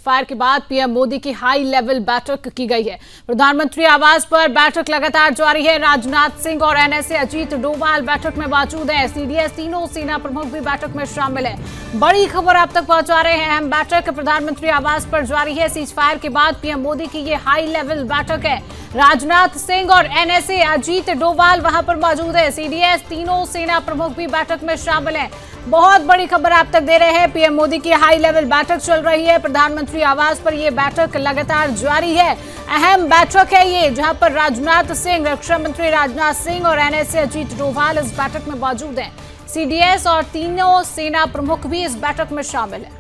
Fire के बाद PM Modi की हाई लेवल बैठक की गई है। प्रधानमंत्री आवास पर बैठक लगातार जारी है। राजनाथ सिंह और एनएसए अजीत डोभाल बैठक में मौजूद हैं। सीडीएस तीनों सेना प्रमुख भी बैठक में शामिल है। बड़ी खबर आप तक पहुंचा रहे हैं। अहम बैठक प्रधानमंत्री आवास पर जारी है। सीज फायर के बाद पीएम मोदी की ये हाई लेवल बैठक है। राजनाथ सिंह और एनएसए अजीत डोभाल वहां पर मौजूद है। सीडीएस तीनों सेना प्रमुख भी बैठक में शामिल हैं। बहुत बड़ी खबर आप तक दे रहे हैं। पीएम मोदी की हाई लेवल बैठक चल रही है। प्रधानमंत्री आवास पर यह बैठक लगातार जारी है। अहम बैठक है ये, जहां पर राजनाथ सिंह, रक्षा मंत्री राजनाथ सिंह और एनएसए अजीत डोभाल इस बैठक में मौजूद हैं। सीडीएस और तीनों सेना प्रमुख भी इस बैठक में शामिल हैं।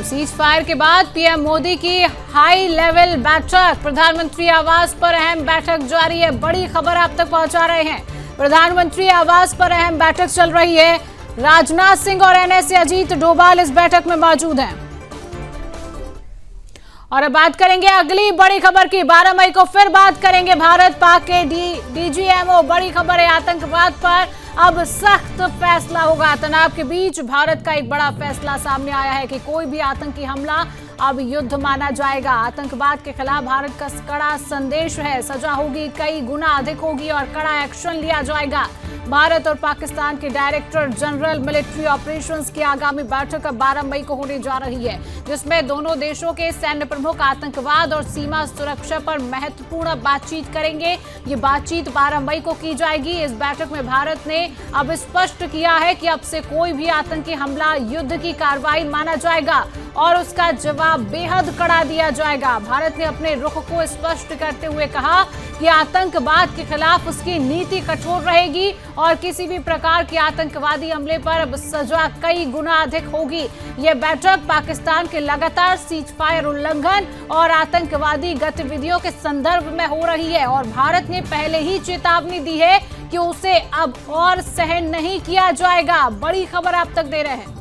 सीज फायर के बाद पीएम मोदी की हाई लेवल बैठक, प्रधानमंत्री आवास पर अहम बैठक जारी है। बड़ी खबर आप तक पहुंचा रहे हैं। प्रधानमंत्री आवास पर अहम बैठक चल रही है। राजनाथ सिंह और एनएसए अजीत डोभाल इस बैठक में मौजूद हैं। और अब बात करेंगे अगली बड़ी खबर की। 12 मई को फिर बात करेंगे भारत पाक के डीजीएमओ। बड़ी खबर है, आतंकवाद पर अब सख्त फैसला होगा। तनाव के बीच भारत का एक बड़ा फैसला सामने आया है कि कोई भी आतंकी हमला अब युद्ध माना जाएगा। आतंकवाद के खिलाफ भारत का कड़ा संदेश है। सजा होगी कई गुना अधिक होगी और कड़ा एक्शन लिया जाएगा। भारत और पाकिस्तान के डायरेक्टर जनरल मिलिट्री ऑपरेशंस की आगामी बैठक 12 मई को होने जा रही है, जिसमें दोनों देशों के सैन्य प्रमुख आतंकवाद और सीमा सुरक्षा पर महत्वपूर्ण बातचीत करेंगे। ये बातचीत 12 मई को की जाएगी। इस बैठक में भारत ने अब स्पष्ट किया है कि अब से कोई भी आतंकी हमला युद्ध की कार्रवाई माना जाएगा और उसका जवाब बेहद कड़ा दिया जाएगा। भारत ने अपने रुख को स्पष्ट करते हुए कहा कि आतंकवाद के खिलाफ उसकी नीति कठोर रहेगी और किसी भी प्रकार के आतंकवादी हमले पर अब सजा कई गुना अधिक होगी। यह बैठक पाकिस्तान के लगातार सीज फायर उल्लंघन और आतंकवादी गतिविधियों के संदर्भ में हो रही है और भारत ने पहले ही चेतावनी दी है कि उसे अब और सहन नहीं किया जाएगा। बड़ी खबर आप तक दे रहे हैं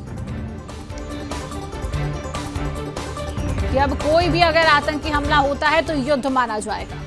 कि अब कोई भी अगर आतंकी हमला होता है तो युद्ध माना जाएगा।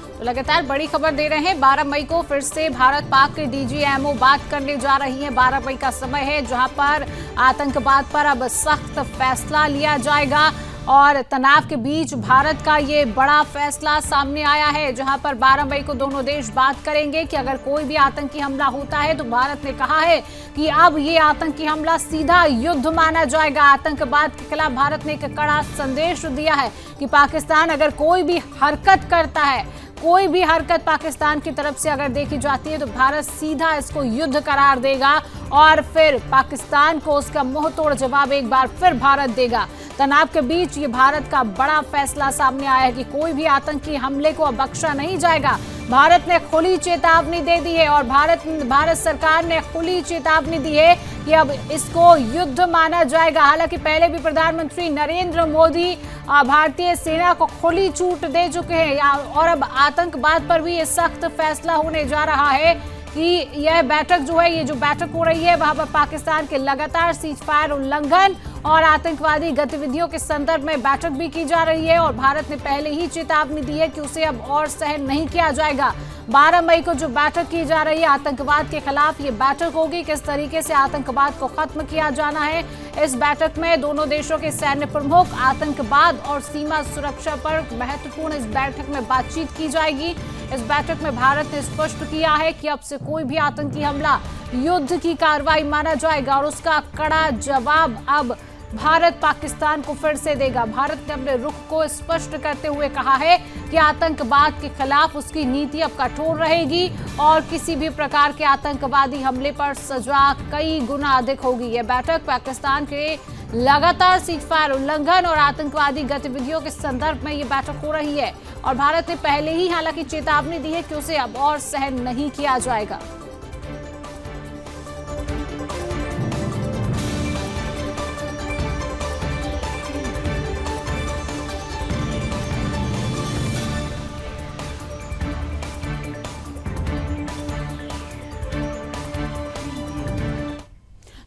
तो लगातार बड़ी खबर दे रहे हैं। 12 मई को फिर से भारत पाक के डीजीएमओ बात करने जा रही है। 12 मई का समय है जहां पर आतंकवाद पर अब सख्त फैसला लिया जाएगा और तनाव के बीच भारत का ये बड़ा फैसला सामने आया है, जहां पर 12 मई को दोनों देश बात करेंगे कि अगर कोई भी आतंकी हमला होता है तो भारत ने कहा है कि अब ये आतंकी हमला सीधा युद्ध माना जाएगा। आतंकवाद के खिलाफ भारत ने एक कड़ा संदेश दिया है कि पाकिस्तान अगर कोई भी हरकत करता है, कोई भी हरकत पाकिस्तान की तरफ से अगर देखी जाती है तो भारत सीधा इसको युद्ध करार देगा और फिर पाकिस्तान को उसका मुंह तोड़ जवाब एक बार फिर भारत देगा। तनाव के बीच ये भारत का बड़ा फैसला सामने आया है कि कोई भी आतंकी हमले को अब बख्शा नहीं जाएगा। भारत ने खुली चेतावनी दे दी है और भारत सरकार ने खुली चेतावनी दी है कि अब इसको युद्ध माना जाएगा। हालांकि पहले भी प्रधानमंत्री नरेंद्र मोदी भारतीय सेना को खुली छूट दे चुके हैं और अब आतंकवाद पर भी ये सख्त फैसला होने जा रहा है कि यह बैठक जो है, ये जो बैठक हो रही है वहां पर पाकिस्तान के लगातार सीज फायर उल्लंघन और आतंकवादी गतिविधियों के संदर्भ में बैठक भी की जा रही है और भारत ने पहले ही चेतावनी दी है कि उसे अब और सहन नहीं किया जाएगा। 12 मई को जो बैठक की जा रही है आतंकवाद के खिलाफ, ये बैठक होगी किस तरीके से आतंकवाद को खत्म किया जाना है। इस बैठक में दोनों देशों के सैन्य प्रमुख आतंकवाद और सीमा सुरक्षा पर महत्वपूर्ण इस बैठक में बातचीत की जाएगी। इस बैठक में भारत ने स्पष्ट किया है कि अब से कोई भी आतंकी हमला युद्ध की कार्रवाई माना जाएगा और उसका कड़ा जवाब अब भारत पाकिस्तान को फिर से देगा। भारत ने अपने रुख को स्पष्ट करते हुए कहा है कि आतंकवाद के खिलाफ उसकी नीति अब कठोर रहेगी और किसी भी प्रकार के आतंकवादी हमले पर सजा कई गुना अधिक होगी। यह बैठक पाकिस्तान के लगातार सीज फायर उल्लंघन और आतंकवादी गतिविधियों के संदर्भ में ये बैठक हो रही है और भारत ने पहले ही हालांकि चेतावनी दी है कि उसे अब और सहन नहीं किया जाएगा।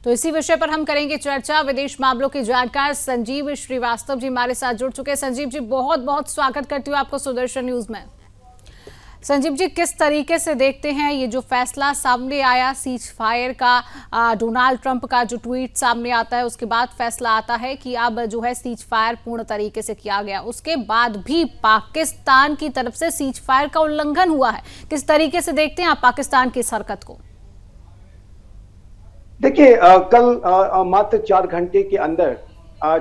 तो इसी विषय पर हम करेंगे चर्चा। विदेश मामलों के जानकार संजीव श्रीवास्तव जी हमारे साथ जुड़ चुके हैं। संजीव जी, बहुत बहुत स्वागत करती हूँ आपको सुदर्शन न्यूज में। संजीव जी, किस तरीके से देखते हैं ये जो फैसला सामने आया सीज फायर का, डोनाल्ड ट्रंप का जो ट्वीट सामने आता है उसके बाद फैसला आता है कि अब जो है सीज फायर पूर्ण तरीके से किया गया, उसके बाद भी पाकिस्तान की तरफ से सीज फायर का उल्लंघन हुआ है। किस तरीके से देखते हैं आप पाकिस्तान की इस हरकत को? देखिए, कल मात्र 4 घंटे के अंदर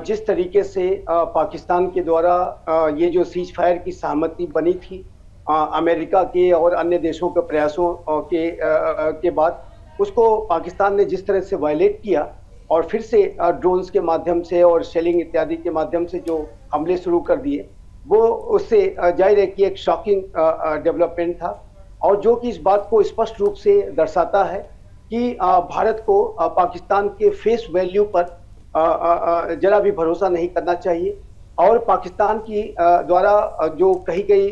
जिस तरीके से पाकिस्तान के द्वारा ये जो सीज फायर की सहमति बनी थी अमेरिका के और अन्य देशों के प्रयासों के बाद, उसको पाकिस्तान ने जिस तरह से वायलेट किया और फिर से ड्रोन्स के माध्यम से और शेलिंग इत्यादि के माध्यम से जो हमले शुरू कर दिए, वो उससे जाहिर है कि एक शॉकिंग डेवलपमेंट था, और जो कि इस बात को स्पष्ट रूप से दर्शाता है कि भारत को पाकिस्तान के फेस वैल्यू पर जरा भी भरोसा नहीं करना चाहिए, और पाकिस्तान की द्वारा जो कही गई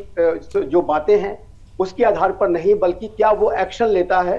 जो बातें हैं उसके आधार पर नहीं, बल्कि क्या वो एक्शन लेता है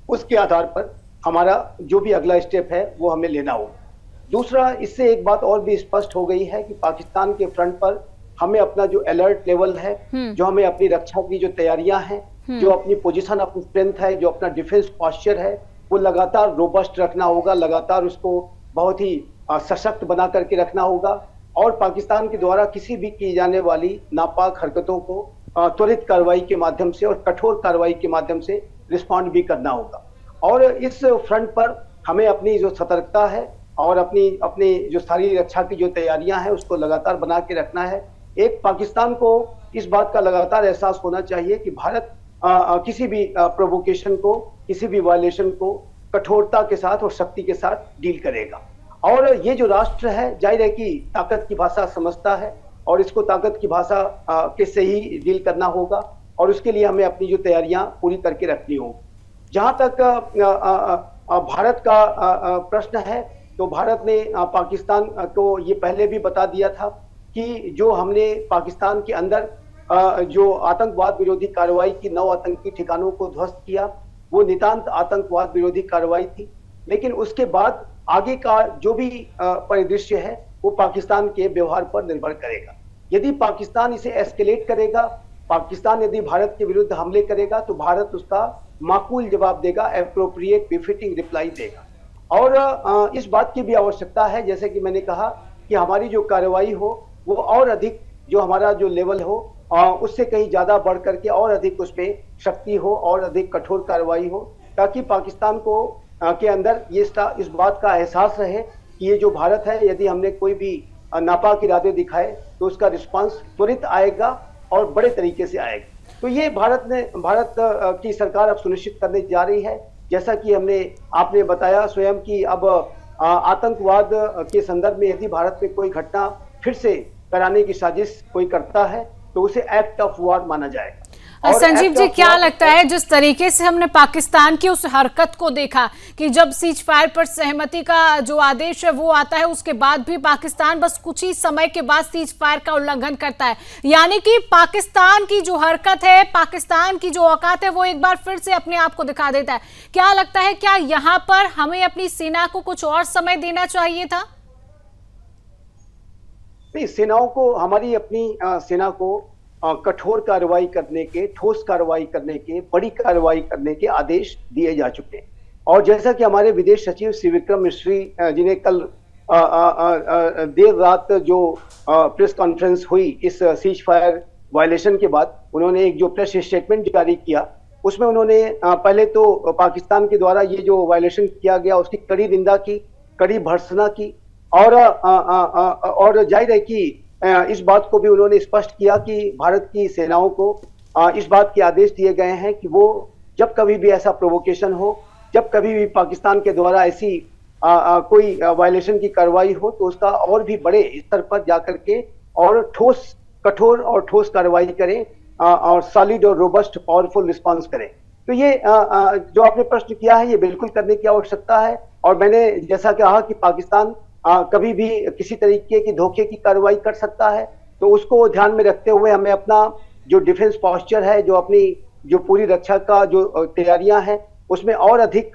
उसके आधार पर हमारा जो भी अगला स्टेप है वो हमें लेना होगा। दूसरा, इससे एक बात और भी स्पष्ट हो गई है कि पाकिस्तान के फ्रंट पर हमें अपना जो अलर्ट लेवल है, जो हमें अपनी रक्षा की जो तैयारियां हैं, जो अपनी पोजीशन अपनी स्ट्रेंथ है, जो अपना डिफेंस पॉस्चर है, वो लगातार रोबस्ट रखना होगा, लगातार उसको बहुत ही सशक्त बना करके रखना होगा, और पाकिस्तान के द्वारा किसी भी की जाने वाली नापाक हरकतों को त्वरित कार्रवाई के माध्यम से और कठोर कार्रवाई के माध्यम से रिस्पॉन्ड भी करना होगा। और इस फ्रंट पर हमें अपनी जो सतर्कता है और अपनी जो सारी रक्षा की जो तैयारियां हैं उसको लगातार बना के रखना है। एक पाकिस्तान को इस बात का लगातार एहसास होना चाहिए कि भारत किसी भी प्रोवोकेशन को, किसी भी वायलेशन को कठोरता के साथ और शक्ति के साथ डील करेगा। और ये जो राष्ट्र है, जाहिर है कि ताकत की भाषा समझता है, और इसको ताकत की भाषा के से ही डील करना होगा, और उसके लिए हमें अपनी जो तैयारियां पूरी करके रखनी होगी। जहां तक भारत का प्रश्न है, तो भारत ने पाकिस्तान को ये पहले भी बता दिया था कि जो हमने पाकिस्तान के अंदर जो आतंकवाद विरोधी कार्रवाई की 9 आतंकी ठिकानों को ध्वस्त किया, वो नितांत आतंकवाद विरोधी कार्रवाई थी। लेकिन उसके बाद आगे का जो भी परिदृश्य है वो पाकिस्तान के व्यवहार पर निर्भर करेगा। यदि पाकिस्तान इसे एस्केलेट करेगा, पाकिस्तान यदि भारत के विरुद्ध हमले करेगा, तो भारत उसका माकूल जवाब देगा, एप्रोप्रिएट बिफिटिंग रिप्लाई देगा। और इस बात की भी आवश्यकता है, जैसे कि मैंने कहा, कि हमारी जो कार्रवाई हो वो और अधिक, जो हमारा जो लेवल हो उससे कहीं ज्यादा बढ़ करके और अधिक उसमें शक्ति हो और अधिक कठोर कार्रवाई हो, ताकि पाकिस्तान को के अंदर इस बात का एहसास रहे कि ये जो भारत है, यदि हमने कोई भी नापाक इरादे दिखाए तो उसका रिस्पांस त्वरित आएगा और बड़े तरीके से आएगा। तो ये भारत की सरकार अब सुनिश्चित करने जा रही है, जैसा कि आपने बताया स्वयं कि अब आतंकवाद के संदर्भ में यदि भारत में कोई घटना फिर से कराने की साजिश कोई करता है तो उसे एक्ट ऑफ वॉर माना जाएगा। संजीव जी, क्या लगता है जिस तरीके से हमने पाकिस्तान की उस हरकत को देखा कि जब सीज फायर पर सहमति का जो आदेश है वो आता है, उसके बाद भी पाकिस्तान बस कुछ ही समय के बाद सीज फायर का उल्लंघन करता है, यानी कि पाकिस्तान की जो हरकत है, पाकिस्तान की जो औकात है, वो एक बार फिर से अपने आप को दिखा देता है। क्या लगता है, क्या यहाँ पर हमें अपनी सेना को कुछ और समय देना चाहिए था? नहीं, सेनाओं को, हमारी अपनी सेना को कठोर कार्रवाई करने के, ठोस कार्रवाई करने के, बड़ी कार्रवाई करने के आदेश दिए जा चुके हैं। और जैसा कि हमारे विदेश सचिव श्री विक्रम मिश्री जी ने कल देर रात जो प्रेस कॉन्फ्रेंस हुई इस सीज फायर वायलेशन के बाद, उन्होंने एक जो प्रेस स्टेटमेंट जारी किया, उसमें उन्होंने पहले तो पाकिस्तान के द्वारा ये जो वायलेशन किया गया उसकी कड़ी निंदा की, कड़ी भर्त्सना की, और जाहिर है कि इस बात को भी उन्होंने स्पष्ट किया कि भारत की सेनाओं को इस बात के आदेश दिए गए हैं कि वो जब कभी भी ऐसा प्रोवोकेशन हो, जब कभी भी पाकिस्तान के द्वारा ऐसी कोई वायलेशन की कार्रवाई हो, तो उसका और भी बड़े स्तर पर जाकर के और कठोर और ठोस कार्रवाई करें, और सॉलिड और रोबस्ट पावरफुल रिस्पांस करें। तो ये जो आपने प्रश्न किया है, ये बिल्कुल करने की आवश्यकता है। और मैंने जैसा कहा कि पाकिस्तान कभी भी किसी तरीके की धोखे की कार्रवाई कर सकता है, तो उसको ध्यान में रखते हुए हमें अपना जो डिफेंस पॉस्चर है, जो अपनी जो पूरी रक्षा का जो तैयारियां हैं, उसमें और अधिक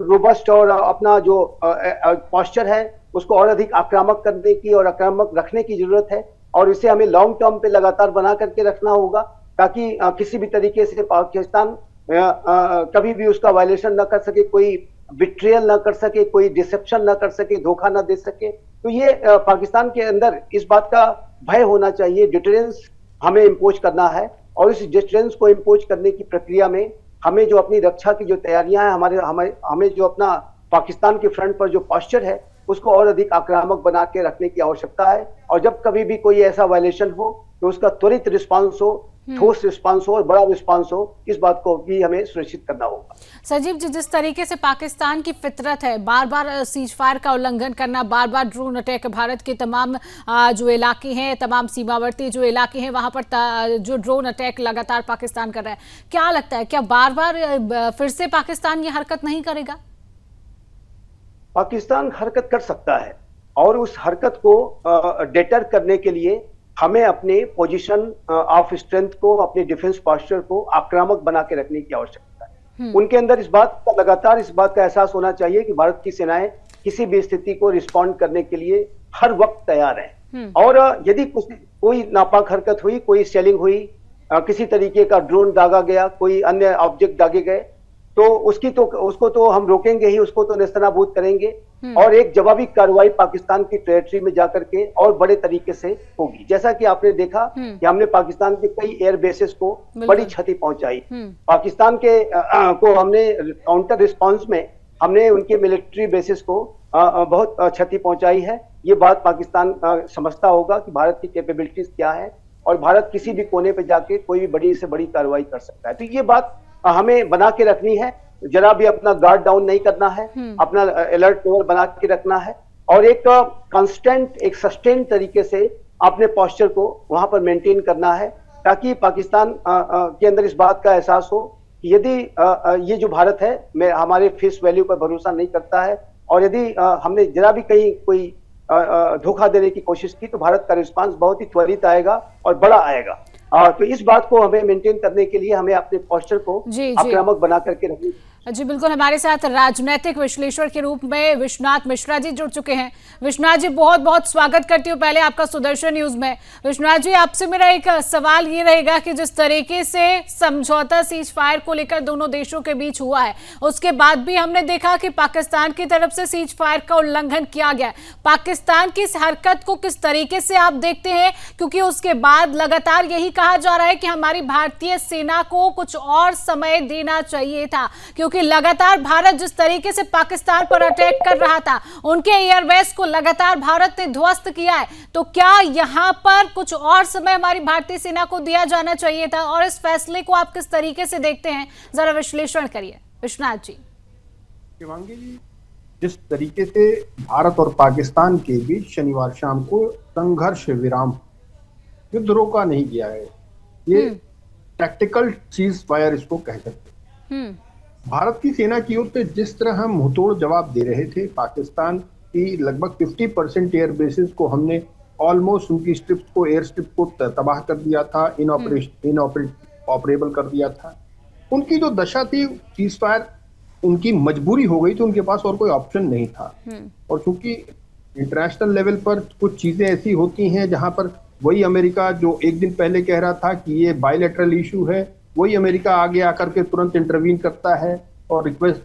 रोबस्ट और अपना जो पॉस्चर है उसको और अधिक आक्रामक करने की और आक्रामक रखने की जरूरत है। और इसे हमें लॉन्ग टर्म पे लगातार बना करके रखना होगा, ताकि किसी भी तरीके से पाकिस्तान कभी भी उसका वायलेशन ना कर सके, कोई बिट्रियल ना कर सके, कोई डिसेप्शन ना कर सके, धोखा ना दे सके। तो ये पाकिस्तान के अंदर इस बात का भय होना चाहिए, डिटरेंस हमें इम्पोज करना है, और इस डिटरेंस को इम्पोज करने की प्रक्रिया में हमें जो अपनी रक्षा की जो तैयारियां हैं, हमें जो अपना पाकिस्तान के फ्रंट पर जो पॉस्चर है उसको और अधिक आक्रामक बना के रखने की आवश्यकता है। और जब कभी भी कोई ऐसा वायलेशन हो तो उसका त्वरित रिस्पांस हो, ठोस रिस्पांस हो और बड़ा रिस्पांस हो, इस बात को भी हमें सुनिश्चित करना होगा। सजीव जी, जिस तरीके से पाकिस्तान की फितरत है बार बार सीज फायर का उल्लंघन करना, बार बार ड्रोन अटैक, भारत के तमाम जो इलाके हैं, तमाम सीमावर्ती जो इलाके हैं वहां पर जो ड्रोन अटैक लगातार पाकिस्तान कर रहा है, क्या लगता है क्या बार बार फिर से पाकिस्तान ये हरकत नहीं करेगा? पाकिस्तान हरकत कर सकता है, और उस हरकत को डेटर करने के लिए हमें अपने पोजीशन ऑफ स्ट्रेंथ को, अपने डिफेंस पोस्चर को आक्रामक बना के रखने की आवश्यकता है। उनके अंदर लगातार इस बात का एहसास होना चाहिए कि भारत की सेनाएं किसी भी स्थिति को रिस्पॉन्ड करने के लिए हर वक्त तैयार हैं। और यदि कोई नापाक हरकत हुई, कोई शेलिंग हुई, किसी तरीके का ड्रोन दागा गया, कोई अन्य ऑब्जेक्ट दागे गए, तो उसको तो हम रोकेंगे ही, उसको तो नेस्तनाबूद करेंगे, और एक जवाबी कार्रवाई पाकिस्तान की टेरिटरी में जाकर के और बड़े तरीके से होगी। जैसा कि आपने देखा कि हमने पाकिस्तान के कई एयर बेसेस को बड़ी क्षति पहुंचाई। पाकिस्तान के को हमने काउंटर रिस्पांस में हमने उनके मिलिट्री बेसिस को बहुत क्षति पहुंचाई है। ये बात पाकिस्तान समझता होगा कि भारत की कैपेबिलिटीज क्या है, और भारत किसी भी कोने पे जाके कोई भी बड़ी से बड़ी कार्रवाई कर सकता है। तो ये बात हमें बना के रखनी है, जरा भी अपना गार्ड डाउन नहीं करना है, अपना अलर्ट लेवल बना के रखना है, और एक कांस्टेंट, एक सस्टेन तरीके से अपने पोस्चर को वहां पर मेंटेन करना है, ताकि पाकिस्तान के अंदर इस बात का एहसास हो कि यदि ये जो भारत है हमारे फेस वैल्यू पर भरोसा नहीं करता है, और यदि हमने जरा भी कहीं कोई धोखा देने की कोशिश की, तो भारत का रिस्पांस बहुत ही त्वरित आएगा और बड़ा आएगा। तो इस बात को हमें मेंटेन करने के लिए हमें अपने पोस्चर को आक्रामक बना करके रखनी। जी बिल्कुल, हमारे साथ राजनीतिक विश्लेषक के रूप में विश्वनाथ मिश्रा जी जुड़ चुके हैं। विश्वनाथ जी, बहुत बहुत स्वागत करती हूँ पहले आपका सुदर्शन न्यूज में। विश्वनाथ जी, आपसे मेरा एक सवाल ये रहेगा कि जिस तरीके से समझौता सीज फायर को लेकर दोनों देशों के बीच हुआ है, उसके बाद भी हमने देखा कि पाकिस्तान की तरफ से सीज फायर का उल्लंघन किया गया। पाकिस्तान की इस हरकत को किस तरीके से आप देखते हैं? क्योंकि उसके बाद लगातार यही कहा जा रहा है कि हमारी भारतीय सेना को कुछ और समय देना चाहिए था, क्योंकि लगातार भारत जिस तरीके से पाकिस्तान पर अटैक कर रहा था, उनके एयरबेस को लगातार भारत ने ध्वस्त किया है। तो क्या यहां पर कुछ और समय हमारी भारतीय सेना को दिया जाना चाहिए था? और इस फैसले को आप किस तरीके से देखते हैं, जरा विश्लेषण करिए विश्वनाथ जी। शिवांगी जी, जिस तरीके से भारत और पाकिस्तान के बीच शनिवार शाम को संघर्ष विराम, युद्ध रोका नहीं गया है, ये टैक्टिकल सीज फायर इसको कह सकते हैं। भारत की सेना की ओर से जिस तरह हम मुंहतोड़ जवाब दे रहे थे, पाकिस्तान की लगभग 50% एयर बेसिस को हमने ऑलमोस्ट उनकी स्ट्रिप्स को, एयर स्ट्रिप को तबाह कर दिया था, ऑपरेबल कर दिया था। उनकी जो दशा थी, सीज फायर उनकी मजबूरी हो गई थी, उनके पास और कोई ऑप्शन नहीं था। और चूंकि इंटरनेशनल लेवल पर कुछ चीजें ऐसी होती हैं जहां पर वही अमेरिका जो एक दिन पहले कह रहा था कि ये बायलैटरल इशू है, वही अमेरिका आगे आकर के तुरंत इंटरवीन करता है और रिक्वेस्ट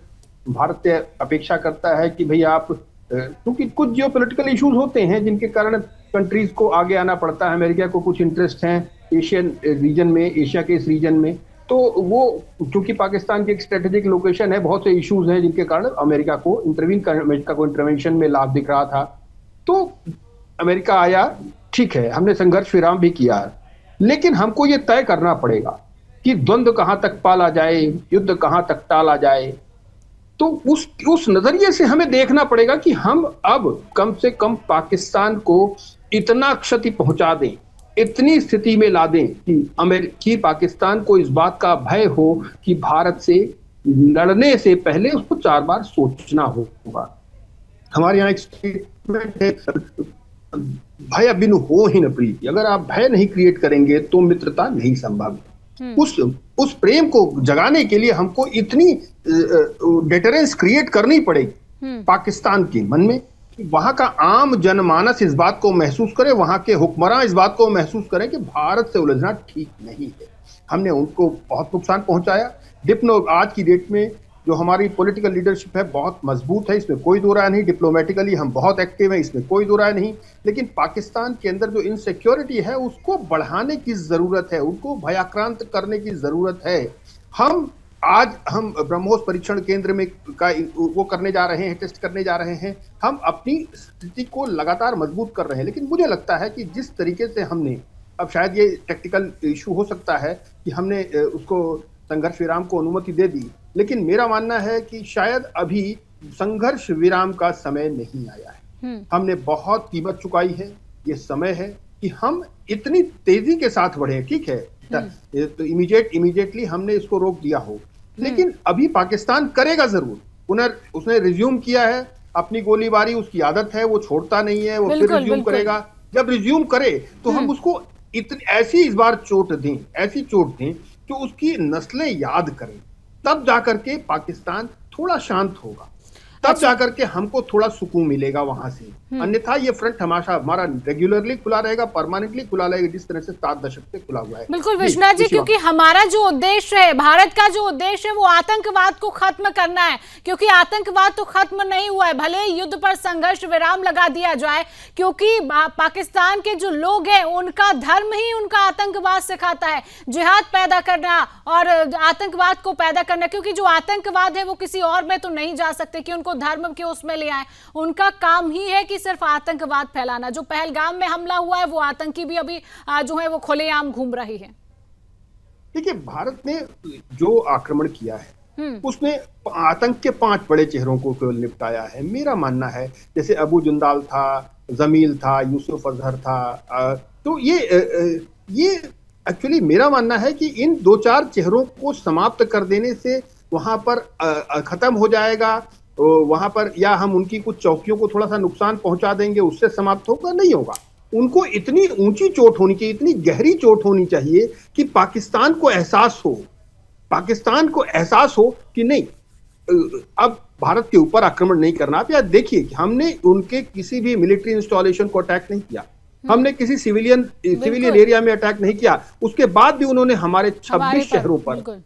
भारत से अपेक्षा करता है कि भाई आप, क्योंकि कुछ जियोपॉलिटिकल इश्यूज होते हैं जिनके कारण कंट्रीज को आगे आना पड़ता है। अमेरिका को कुछ इंटरेस्ट हैं एशियन रीजन में, एशिया के इस रीजन में, तो वो क्योंकि पाकिस्तान की एक स्ट्रेटेजिक लोकेशन है, बहुत से इश्यूज हैं जिनके कारण अमेरिका को इंटरवेंशन में लाभ दिख रहा था। तो अमेरिका आया, ठीक है, हमने संघर्ष विराम भी किया, लेकिन हमको ये तय करना पड़ेगा कि द्वंद्व कहां तक पाला जाए, युद्ध कहां तक टाला जाए। तो उस नजरिए से हमें देखना पड़ेगा कि हम अब कम से कम पाकिस्तान को इतना क्षति पहुंचा दें, इतनी स्थिति में ला दें कि पाकिस्तान को इस बात का भय हो कि भारत से लड़ने से पहले उसको 4 बार सोचना होगा। हमारे यहाँ एक स्टेटमेंट है, भय बिनु हो ही न प्रीति। अगर आप भय नहीं क्रिएट करेंगे तो मित्रता नहीं संभव। उस प्रेम को जगाने के लिए हमको इतनी डेटरेंस क्रिएट करनी पड़ेगी पाकिस्तान के मन में, वहां का आम जनमानस इस बात को महसूस करे, वहां के हुक्मरान इस बात को महसूस करें कि भारत से उलझना ठीक नहीं है। हमने उनको बहुत नुकसान पहुंचाया। आज की डेट में जो हमारी पॉलिटिकल लीडरशिप है बहुत मजबूत है, इसमें कोई दो राय नहीं। डिप्लोमेटिकली हम बहुत एक्टिव हैं, इसमें कोई दो राय नहीं। लेकिन पाकिस्तान के अंदर जो इनसिक्योरिटी है उसको बढ़ाने की जरूरत है, उनको भयाक्रांत करने की जरूरत है। हम ब्रह्मोस परीक्षण केंद्र में वो करने जा रहे हैं, टेस्ट करने जा रहे हैं। हम अपनी स्थिति को लगातार मजबूत कर रहे हैं। लेकिन मुझे लगता है कि जिस तरीके से हमने, अब शायद ये टेक्निकल इशू हो सकता है कि हमने उसको संघर्ष विराम को अनुमति दे दी, लेकिन मेरा मानना है कि शायद अभी संघर्ष विराम का समय नहीं आया है। हमने बहुत कीमत चुकाई है। ये समय है कि हम इतनी तेजी के साथ बढ़े। ठीक है, तो इमीडिएटली हमने इसको रोक दिया हो, लेकिन अभी पाकिस्तान करेगा जरूर। उसने रिज्यूम किया है अपनी गोलीबारी, उसकी आदत है, वो छोड़ता नहीं है, वो फिर रिज्यूम करेगा। जब रिज्यूम करे तो हम उसको ऐसी इस बार ऐसी चोट दें तो उसकी नस्लें याद करें, तब जाकर के पाकिस्तान थोड़ा शांत होगा, तब जाकर के हमको थोड़ा सुकून मिलेगा वहां से। अन्यथा ये फ्रंट हमारा रेगुलरली खुला रहेगा, परमानेंटली खुला रहेगा, जिस तरह से 7 दशक से खुला हुआ है। बिल्कुल विश्वनाथ जी, क्योंकि हमारा जो उद्देश्य है, भारत का जो उद्देश्य है वो आतंकवाद को खत्म करना है। क्योंकि आतंकवाद तो खत्म नहीं हुआ है, भले युद्ध पर संघर्ष विराम लगा दिया जाए, क्योंकि पाकिस्तान के जो लोग हैं उनका धर्म ही उनका आतंकवाद सिखाता है, जिहाद पैदा करना और आतंकवाद को पैदा करना। क्योंकि जो आतंकवाद है वो किसी और में तो नहीं जा सकते कि उनको धर्म के उसमें ले आए। उनका काम ही है कि सिर्फ आतंकवाद फैलाना। जो पहलगाम में हमला हुआ है वो आतंकी भी अभी जो है वो खुलेआम घूम रही है। देखिए, भारत ने जो आक्रमण किया है उसने आतंक के 5 बड़े चेहरों को केवल निपटाया है। मेरा मानना है जैसे अबू जुंदाल था, जमील था, यूसुफ अजहर था, तो ये एक्चुअली मेरा मानना है कि इन 2-4 चेहरों को समाप्त कर देने से वहां पर खत्म हो जाएगा। वहां पर या हम उनकी कुछ चौकियों को थोड़ा सा नुकसान पहुंचा देंगे, उससे समाप्त होगा, नहीं होगा। उनको इतनी ऊंची चोट होनी चाहिए, इतनी गहरी चोट होनी चाहिए कि पाकिस्तान को एहसास हो कि नहीं, अब भारत के ऊपर आक्रमण नहीं करना। आप यार देखिए कि हमने उनके किसी भी मिलिट्री इंस्टॉलेशन को अटैक नहीं किया, हमने किसी सिविलियन एरिया में अटैक नहीं किया, उसके बाद भी उन्होंने हमारे 26 शहरों पर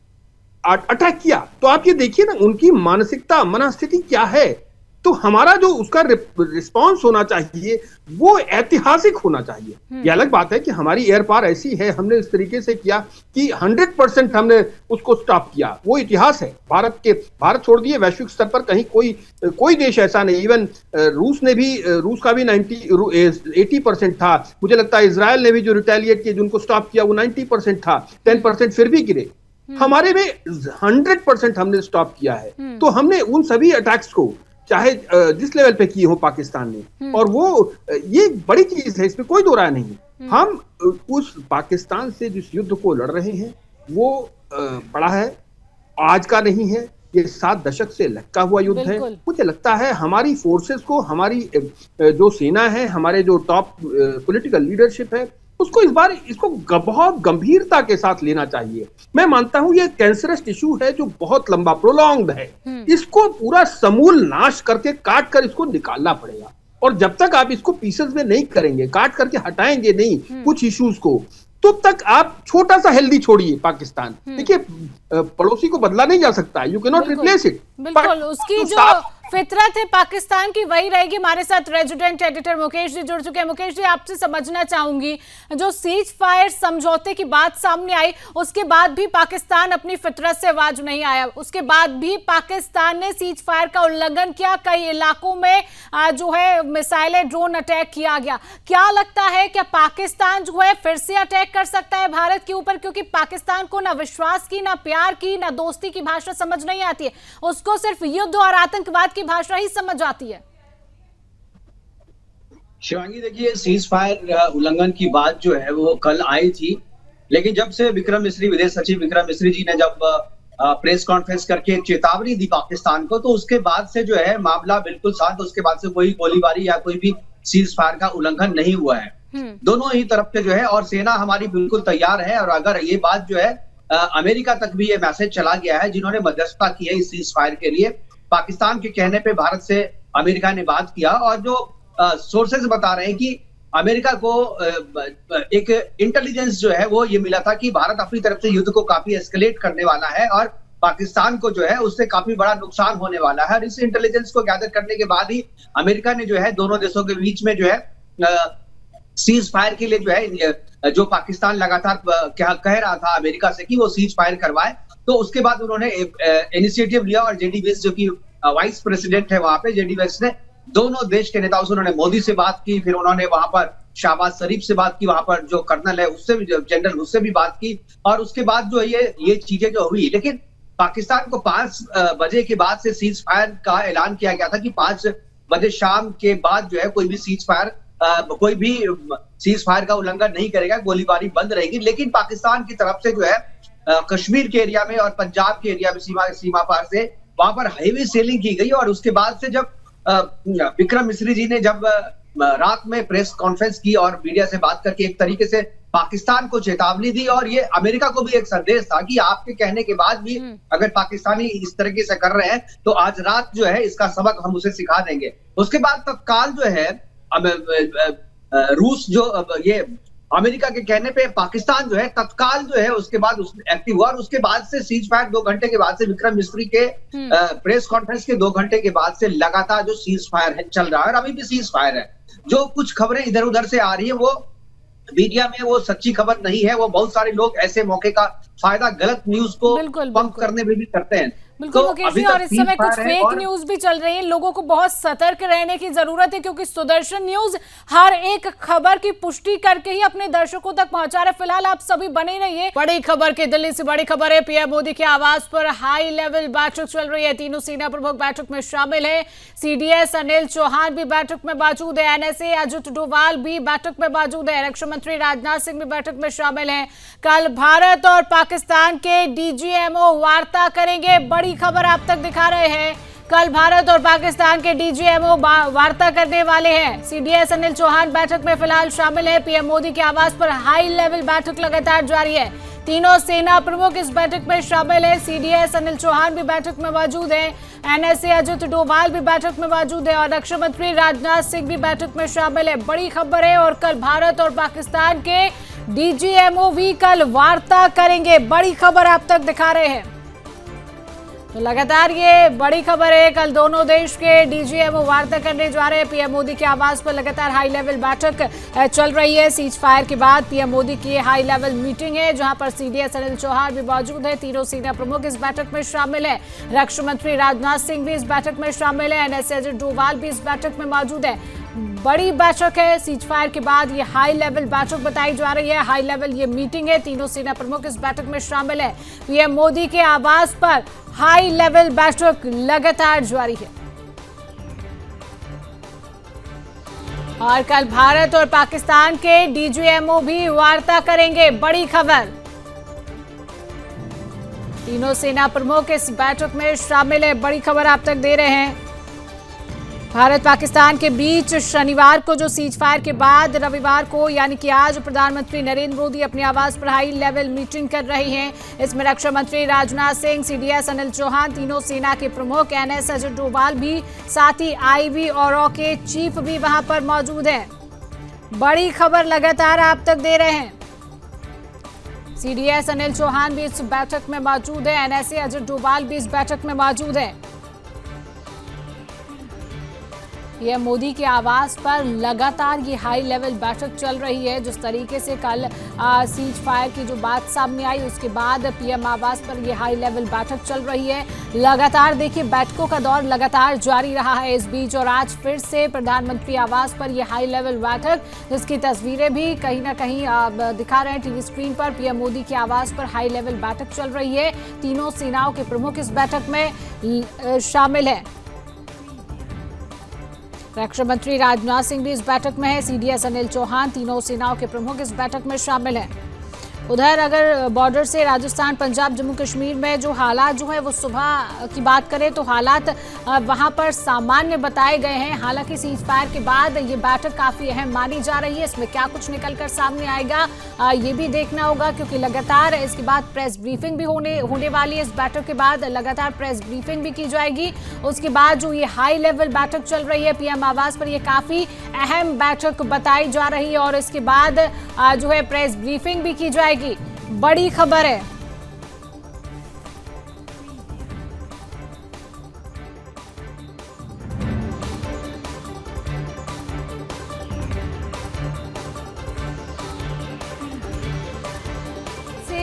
अटैक किया। तो आप ये देखिए ना उनकी मानसिकता, मनस्थिति क्या है। तो हमारा जो उसका रिस्पांस होना चाहिए वो ऐतिहासिक होना चाहिए। ये अलग बात है कि हमारी एयर पावर ऐसी है, हमने इस तरीके से किया कि 100% हमने उसको स्टॉप किया, वो इतिहास है। भारत छोड़ दिए, वैश्विक स्तर पर कहीं कोई देश ऐसा नहीं। इवन रूस का भी 80% था। मुझे लगता है इजराइल ने भी जो रिटेलिएट किया, जिनको स्टॉप किया, वो 90% था, 10% फिर भी गिरे। हमारे में 100% हमने स्टॉप किया है। तो हमने उन सभी अटैक्स को चाहे जिस लेवल पे किए हो पाकिस्तान ने, और वो ये बड़ी चीज है, इसमें कोई दो राय नहीं। हम उस पाकिस्तान से जिस युद्ध को लड़ रहे हैं वो बड़ा है, आज का नहीं है, ये 7 दशक से लटका हुआ युद्ध है। मुझे लगता है हमारी फोर्सेस को, हमारी जो सेना है, हमारे जो टॉप पॉलिटिकल लीडरशिप है, उसको इस बार इसको बहुत गंभीरता के साथ लेना चाहिए। मैं मानता हूं ये कैंसरस इशू है जो बहुत लंबा प्रोलॉन्ग्ड है, इसको पूरा समूल नाश करके काट कर इसको निकालना पड़ेगा। और जब तक आप इसको पीसेस में नहीं करेंगे, काट करके हटाएंगे नहीं कुछ इश्यूज को, तब तक आप छोटा सा हेल्दी छोड़िए पाकिस्तान। देखिए, पड़ोसी को बदला नहीं जा सकता, you can not replace it. बिल्कुल, उसकी जो फितरत है पाकिस्तान की वही रहेगी। हमारे साथ रेजिडेंट एडिटर मुकेश जी जुड़ चुके हैं। मुकेश जी, आपसे समझना चाहूंगी, जो सीज फायर समझौते की बात सामने आई उसके बाद भी पाकिस्तान अपनी फितरत से आवाज नहीं आया, उसके बाद भी पाकिस्तान ने सीज फायर का उल्लंघन किया, कई इलाकों में जो है मिसाइलें, ड्रोन अटैक किया गया। क्या लगता है क्या पाकिस्तान जो है फिर से अटैक कर सकता है भारत के ऊपर? क्योंकि पाकिस्तान को ना विश्वास की, ना प्यार की, ना दोस्ती की भाषा समझ नहीं आती है, उसको सिर्फ युद्ध और आतंकवाद की भाषा ही समझ आती है। शिवांगी, देखिए, सीज फायर उल्लंघन की बात जो है वो कल आई थी, लेकिन जब से विदेश सचिव विक्रम मिस्री जी ने जब प्रेस कॉन्फ्रेंस करके चेतावनी दी पाकिस्तान को, तो उसके बाद से जो है मामला बिल्कुल शांत। उसके बाद से कोई गोलीबारी या कोई भी सीज फायर का उल्लंघन नहीं हुआ है दोनों ही तरफ से जो है, और सेना हमारी बिल्कुल तैयार है। और अगर ये बात जो है अमेरिका तक भी ये मैसेज चला गया है, जिन्होंने मध्यस्थता की है इस सीज फायर के लिए, पाकिस्तान के कहने पे भारत से अमेरिका ने बात किया। और जो सोर्सेज बता रहे हैं कि अमेरिका को एक इंटेलिजेंस जो है वो ये मिला था कि भारत अपनी तरफ से युद्ध को काफी एस्केलेट करने वाला है और पाकिस्तान को जो है उससे काफी बड़ा नुकसान होने वाला है। और इस इंटेलिजेंस को गैदर करने के बाद ही अमेरिका ने जो है दोनों देशों के बीच में जो है सीज फायर के लिए जो है जो पाकिस्तान लगातार कह रहा था अमेरिका से कि वो सीज फायर करवाए, तो उसके बाद उन्होंने इनिशिएटिव लिया और जेडी वेंस जो कि वाइस प्रेसिडेंट है वहां पे, जेडी वेंस ने दोनों देश के नेताओं से उन्होंने मोदी से बात की, फिर उन्होंने वहां पर शहबाज शरीफ से बात की, वहां पर जो कर्नल है उससे भी, जनरल उससे भी बात की और उसके बाद जो है ये चीजें जो हुई। लेकिन पाकिस्तान को 5 बजे के बाद से सीज फायर का ऐलान किया गया था कि 5 बजे शाम के बाद जो है कोई भी सीज फायर का उल्लंघन नहीं करेगा, गोलीबारी बंद रहेगी। लेकिन पाकिस्तान की तरफ से जो है कश्मीर के एरिया में और पंजाब के एरिया में सीमा पार से वहां पर हेवी सेलिंग की गई और उसके बाद से जब विक्रम मिस्री जी ने जब रात में प्रेस कॉन्फ्रेंस की और मीडिया से बात करके एक तरीके से पाकिस्तान को चेतावनी दी और ये अमेरिका को भी एक संदेश था कि आपके कहने के बाद भी अगर पाकिस्तानी इस तरीके से कर रहे हैं तो आज रात जो है इसका सबक हम उसे सिखा देंगे। उसके बाद तत्काल जो है रूस जो ये अमेरिका के कहने पे पाकिस्तान जो है तत्काल जो है उसके बाद एक्टिव हुआ और उसके बाद से सीज फायर 2 घंटे के बाद से विक्रम मिस्री के प्रेस कॉन्फ्रेंस के 2 घंटे के बाद से लगातार जो सीज फायर है चल रहा है और अभी भी सीज फायर है। जो कुछ खबरें इधर उधर से आ रही है वो मीडिया में वो सच्ची खबर नहीं है, वो बहुत सारे लोग ऐसे मौके का फायदा गलत न्यूज को पंप करने में भी करते हैं। बिल्कुल मुकेश जी, और इस समय कुछ फेक न्यूज भी चल रही है, लोगों को बहुत सतर्क रहने की जरूरत है क्योंकि सुदर्शन न्यूज हर एक खबर की पुष्टि करके ही अपने दर्शकों तक पहुंचा रहे। फिलहाल आप सभी बने रहिए। बड़ी खबर की दिल्ली से बड़ी खबर है, पीएम मोदी के आवास पर हाई लेवल बैठक चल रही है। तीनों सेना प्रमुख बैठक में शामिल है। सीडीएस अनिल चौहान भी बैठक में मौजूद है। एनएसए अजित डोभाल भी बैठक में मौजूद है। रक्षा मंत्री राजनाथ सिंह भी बैठक में शामिल है। कल भारत और पाकिस्तान के डीजीएमओ वार्ता करेंगे। बड़ी खबर आप तक दिखा रहे हैं, कल भारत और पाकिस्तान के डीजीएमओ वार्ता करने वाले हैं। सीडीएस अनिल चौहान बैठक में फिलहाल शामिल है। पीएम मोदी के आवास पर हाई लेवल बैठक लगातार जारी है। तीनों सेना प्रमुख इस बैठक में शामिल है। सीडीएस अनिल चौहान भी बैठक में मौजूद है। एनएसए अजित डोभाल भी बैठक में मौजूद है और रक्षा मंत्री राजनाथ सिंह भी बैठक में शामिल है। बड़ी खबर है और कल भारत और पाकिस्तान के डीजीएमओ भी कल वार्ता करेंगे। बड़ी खबर आप तक दिखा रहे हैं। तो लगातार ये बड़ी खबर है, कल दोनों देश के डीजीएमओ वार्ता करने जा रहे हैं। पीएम मोदी के आवास पर लगातार हाई लेवल बैठक चल रही है। सीज फायर के बाद पीएम मोदी की हाई लेवल मीटिंग है जहां पर सीडीएस अनिल चौहान भी मौजूद है। तीनों सेना प्रमुख इस बैठक में शामिल है। रक्षा मंत्री राजनाथ सिंह भी इस बैठक में शामिल है। एनएसए अजित डोभाल भी इस बैठक में मौजूद है। बड़ी बैठक है, सीज फायर के बाद ये हाई लेवल बैठक बताई जा रही है। हाई लेवल ये मीटिंग है, तीनों सेना प्रमुख इस बैठक में शामिल है। पीएम मोदी के आवास पर हाई लेवल बैठक लगातार जारी है और कल भारत और पाकिस्तान के डीजीएमओ भी वार्ता करेंगे। बड़ी खबर, तीनों सेना प्रमुख इस बैठक में शामिल है। बड़ी खबर आप तक दे रहे हैं। भारत पाकिस्तान के बीच शनिवार को जो सीज फायर के बाद रविवार को यानी कि आज प्रधानमंत्री नरेंद्र मोदी अपने आवास पर हाई लेवल मीटिंग कर रहे हैं। इसमें रक्षा मंत्री राजनाथ सिंह, सीडीएस अनिल चौहान, तीनों सेना के प्रमुख, एनएसए अजित डोभाल भी, साथ ही आईबी और के चीफ भी वहां पर मौजूद है। बड़ी खबर लगातार आप तक दे रहे हैं। सीडीएस अनिल चौहान भी इस बैठक में मौजूद है। एनएसए अजित डोभाल भी इस बैठक में मौजूद है। पीएम मोदी के आवास पर लगातार ये हाई लेवल बैठक चल रही है। जिस तरीके से कल सीज फायर की जो बात सामने आई उसके बाद पीएम आवास पर ये हाई लेवल बैठक चल रही है। लगातार देखिए बैठकों का दौर लगातार जारी रहा है इस बीच और आज फिर से प्रधानमंत्री आवास पर ये हाई लेवल बैठक, जिसकी तस्वीरें भी कहीं ना कहीं दिखा रहे हैं टीवी स्क्रीन पर। पीएम मोदी के आवास पर हाई लेवल बैठक चल रही है। तीनों सेनाओं के प्रमुख इस बैठक में शामिल है। रक्षा मंत्री राजनाथ सिंह भी इस बैठक में है। सीडीएस अनिल चौहान, तीनों सेनाओं के प्रमुख इस बैठक में शामिल हैं। उधर अगर बॉर्डर से राजस्थान, पंजाब, जम्मू कश्मीर में जो हालात जो है वो सुबह की बात करें तो हालात वहां पर सामान्य बताए गए हैं। हालांकि सीज फायर के बाद ये बैठक काफी अहम मानी जा रही है। इसमें क्या कुछ निकलकर सामने आएगा ये भी देखना होगा, क्योंकि लगातार इसके बाद प्रेस ब्रीफिंग भी होने वाली है। इस बैठक के बाद लगातार प्रेस ब्रीफिंग भी की जाएगी। उसके बाद जो ये हाई लेवल बैठक चल रही है पीएम आवास पर, ये काफी अहम बैठक बताई जा रही है और इसके बाद जो है प्रेस ब्रीफिंग भी की जाएगी। बड़ी खबर है।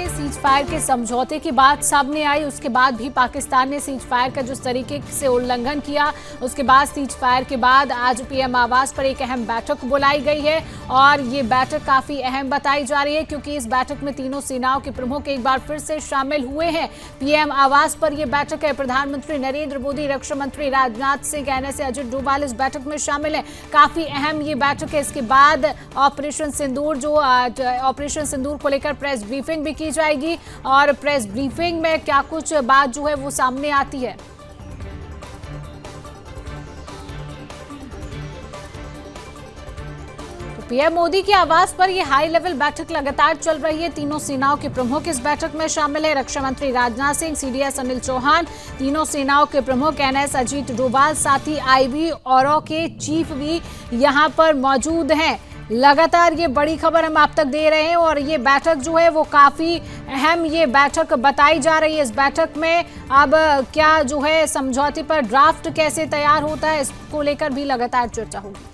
सीज फायर के समझौते की बात सामने आई, उसके बाद भी पाकिस्तान ने सीज फायर का जिस तरीके से उल्लंघन किया, उसके बाद सीज फायर के बाद आज पीएम आवास पर एक अहम बैठक बुलाई गई है और ये बैठक काफी अहम बताई जा रही है, क्योंकि इस बैठक में तीनों सेनाओं के प्रमुख एक बार फिर से शामिल हुए हैं। पीएम आवास पर यह बैठक है। प्रधानमंत्री नरेंद्र मोदी, रक्षा मंत्री राजनाथ सिंह, एनएसए अजित डोभाल इस बैठक में शामिल है। काफी अहम ये बैठक है। इसके बाद ऑपरेशन सिंदूर ऑपरेशन सिंदूर को लेकर प्रेस ब्रीफिंग भी की जाएगी और प्रेस ब्रीफिंग में क्या कुछ बात जो है वो सामने आती है। तो पीएम मोदी की आवास पर यह हाई लेवल बैठक लगातार चल रही है। तीनों सेनाओं के प्रमुख इस बैठक में शामिल है। रक्षा मंत्री राजनाथ सिंह, सीडीएस अनिल चौहान, तीनों सेनाओं के प्रमुख एनएस अजित डोभाल, साथ ही आईबी औरों के चीफ भी यहां पर मौजूद हैं। लगातार ये बड़ी खबर हम आप तक दे रहे हैं और ये बैठक जो है वो काफी अहम ये बैठक बताई जा रही है। इस बैठक में अब क्या जो है समझौते पर ड्राफ्ट कैसे तैयार होता है, इसको लेकर भी लगातार चर्चा होगी।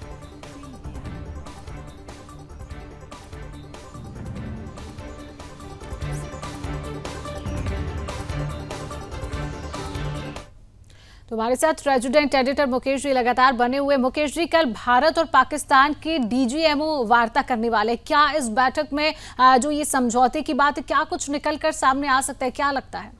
तो हमारे साथ रेजिडेंट एडिटर मुकेश जी लगातार बने हुए। मुकेश जी, कल भारत और पाकिस्तान के डीजीएमओ वार्ता करने वाले, क्या इस बैठक में जो ये समझौते की बात है क्या कुछ निकलकर सामने आ सकता है, क्या लगता है?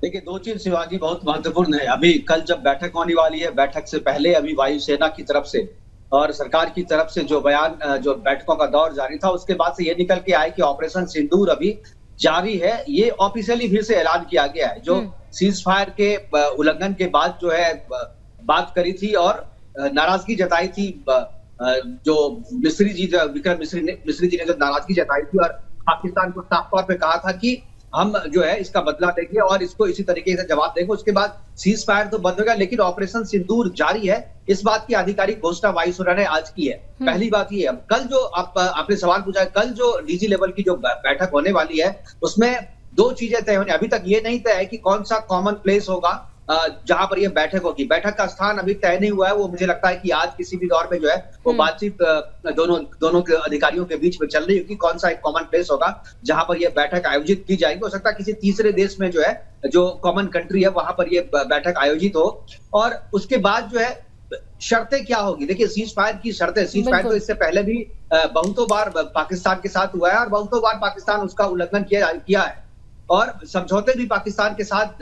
देखिए, दो चीज शिवाजी बहुत महत्वपूर्ण है। अभी कल जब बैठक होने वाली है, बैठक से पहले अभी वायुसेना की तरफ से और सरकार की तरफ से जो बयान, जो बैठकों का दौर जारी था, उसके बाद से ये निकल के आया कि ऑपरेशन सिंदूर अभी जारी है। ये ऑफिशियली फिर से ऐलान किया गया है। जो सीज फायर के उल्लंघन के बाद जो है बात करी थी और नाराजगी जताई थी, जो विक्रम मिस्री जी ने जो नाराजगी जताई थी और पाकिस्तान को साफ तौर पे कहा था कि हम जो है इसका बदला देंगे और इसको इसी तरीके से जवाब देंगे। उसके बाद सीज फायर तो बंद हो गया, लेकिन ऑपरेशन सिंदूर जारी है। इस बात की आधिकारिक घोषणा वायुसेना ने आज की है। पहली बात ये है, कल जो आपने सवाल पूछा है, कल जो डीजी लेवल की जो बैठक होने वाली है उसमें दो चीजें तय होने। अभी तक ये नहीं तय है कि कौन सा कॉमन प्लेस होगा जहां पर ये बैठक होगी। बैठक का स्थान अभी तय नहीं हुआ है। वो मुझे लगता है कि आज किसी भी दौर में जो है वो बातचीत दोनों के अधिकारियों के बीच में चल रही होगी, कौन सा एक कॉमन प्लेस होगा जहां पर ये बैठक आयोजित की जाएगी। हो सकता है किसी तीसरे देश में जो है, जो कॉमन कंट्री है, वहां पर ये बैठक आयोजित हो। और उसके बाद जो है शर्तें क्या होगी। देखिए, सीज फायर की शर्तें, सीज फायर तो इससे पहले भी बहुतों बार पाकिस्तान के साथ हुआ है और बहुतों बार पाकिस्तान उसका उल्लंघन किया है और समझौते भी पाकिस्तान के साथ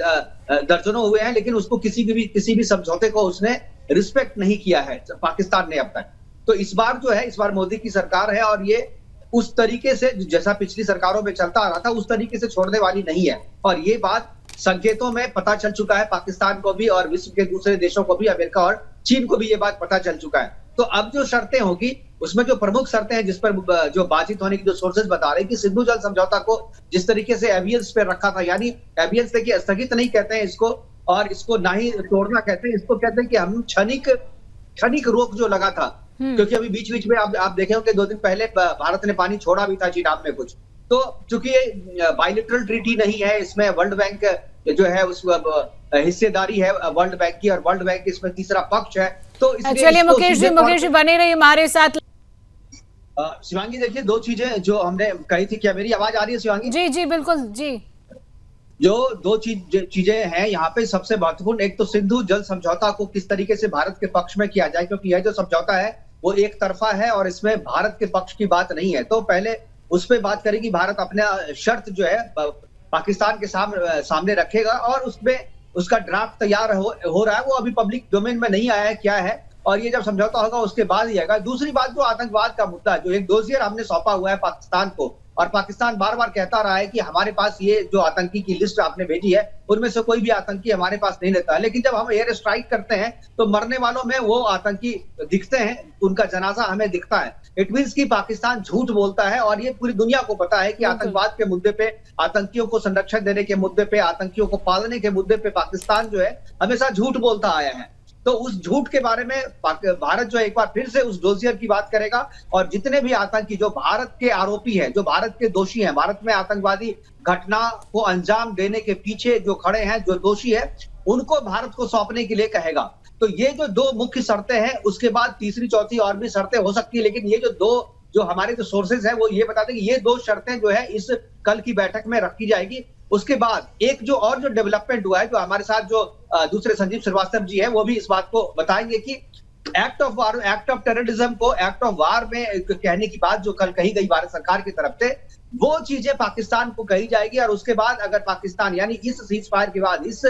दर्जनों हुए हैं, लेकिन उसको किसी भी समझौते को उसने रिस्पेक्ट नहीं किया है पाकिस्तान ने अब तक। तो इस बार जो है, इस बार मोदी की सरकार है और ये उस तरीके से जैसा पिछली सरकारों में चलता आ रहा था उस तरीके से छोड़ने वाली नहीं है। और ये बात संकेतों में पता चल चुका है पाकिस्तान को भी और विश्व के दूसरे देशों को भी, अमेरिका और चीन को भी ये बात पता चल चुका है। तो अब जो शर्तें होगी उसमें जो प्रमुख शर्तें हैं जिस पर जो बातचीत होने की जो सोर्सेज बता रहे हैं कि सिंधु जल समझौता को जिस तरीके से एवियंस पे रखा था, यानी एवियंस देखिए स्थगित नहीं कहते हैं इसको और इसको ना ही तोड़ना कहते हैं, इसको कहते हैं कि हम क्षणिक रोक जो लगा था, क्योंकि अभी बीच में आप देखे होंगे 2 दिन पहले भारत ने पानी छोड़ा भी था चीनाब में कुछ। तो चूंकि ये बायलैटरल ट्रीटी नहीं है, इसमें वर्ल्ड बैंक जो है उस हिस्सेदारी है वर्ल्ड बैंक की और वर्ल्ड बैंक इसमें तीसरा पक्ष है। तो चलिए मुकेश जी बने रहिए हमारे साथ। शिवांगी, देखिए, दो चीजें जो हमने कही थी। क्या मेरी आवाज आ रही है शिवांगी? जी बिल्कुल जी। जो दो चीजें हैं यहाँ पे सबसे महत्वपूर्ण, एक तो सिंधु जल समझौता को किस तरीके से भारत के पक्ष में किया जाए, क्योंकि यह जो समझौता है वो एक तरफा है और इसमें भारत के पक्ष की बात नहीं है। तो पहले उस पर बात करेगी, भारत अपना शर्त जो है पाकिस्तान के सामने रखेगा और उसमें उसका ड्राफ्ट तैयार हो रहा है। वो अभी पब्लिक डोमेन में नहीं आया है क्या है, और ये जब समझौता होगा उसके बाद ही आएगा। दूसरी बात, जो आतंकवाद का मुद्दा है, जो एक डोसियर हमने सौंपा हुआ है पाकिस्तान को और पाकिस्तान बार बार कहता रहा है कि हमारे पास ये जो आतंकी की लिस्ट आपने भेजी है उनमें से कोई भी आतंकी हमारे पास नहीं रहता है, लेकिन जब हम एयर स्ट्राइक करते हैं तो मरने वालों में वो आतंकी दिखते हैं, उनका जनाजा हमें दिखता है। इट मीन्स कि पाकिस्तान झूठ बोलता है और ये पूरी दुनिया को पता है कि आतंकवाद के मुद्दे पे, आतंकियों को संरक्षण देने के मुद्दे पे, आतंकियों को पालने के मुद्दे पे पाकिस्तान जो है हमेशा झूठ बोलता आया है। तो उस झूठ के बारे में भारत जो है एक बार फिर से उस डोजियर की बात करेगा और जितने भी आतंकी जो भारत के आरोपी हैं, जो भारत के दोषी हैं, भारत में आतंकवादी घटना को अंजाम देने के पीछे जो खड़े हैं, जो दोषी है, उनको भारत को सौंपने के लिए कहेगा। तो ये जो दो मुख्य शर्तें हैं, उसके बाद तीसरी चौथी और भी शर्तें हो सकती है, लेकिन ये जो हमारे जो सोर्सेज है वो ये बताते हैं कि ये दो शर्तें जो है इस कल की बैठक में रखी जाएगी। उसके बाद एक जो डेवलपमेंट हुआ है, जो हमारे साथ जो दूसरे संजीव श्रीवास्तव जी है वो भी इस बात को बताएंगे कि act of war, act of terrorism को एक्ट ऑफ वार में कहने की बात जो कल कही गई भारत सरकार की तरफ से, वो चीजें पाकिस्तान को कही जाएगी। और उसके बाद अगर पाकिस्तान यानी इस सीज फायर के बाद, इस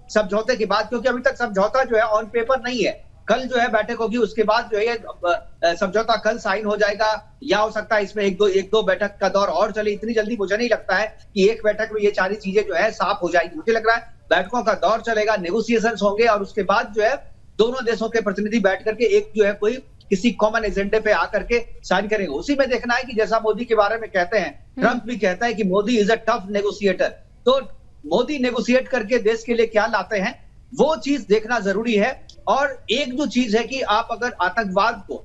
समझौते के बाद, क्योंकि अभी तक समझौता जो है ऑन पेपर नहीं है, कल जो है बैठक होगी, उसके बाद जो है समझौता कल साइन हो जाएगा, या हो सकता है इसमें एक दो बैठक का दौर और चले। इतनी जल्दी मुझे नहीं लगता है कि एक बैठक में ये सारी चीजें जो है साफ हो जाएगी। मुझे लग रहा है बैठकों का दौर चलेगा, नेगोशिएशंस होंगे और उसके बाद जो है दोनों देशों के प्रतिनिधि बैठ करके एक जो है कोई किसी कॉमन एजेंडे पे आकर के साइन करेंगे। उसी में देखना है कि जैसा मोदी के बारे में कहते हैं, ट्रंप भी कहता है कि Modi is a tough negotiator. तो मोदी नेगोशिएट करके देश के लिए क्या लाते हैं वो चीज देखना जरूरी है। और एक जो चीज है कि आप अगर आतंकवाद को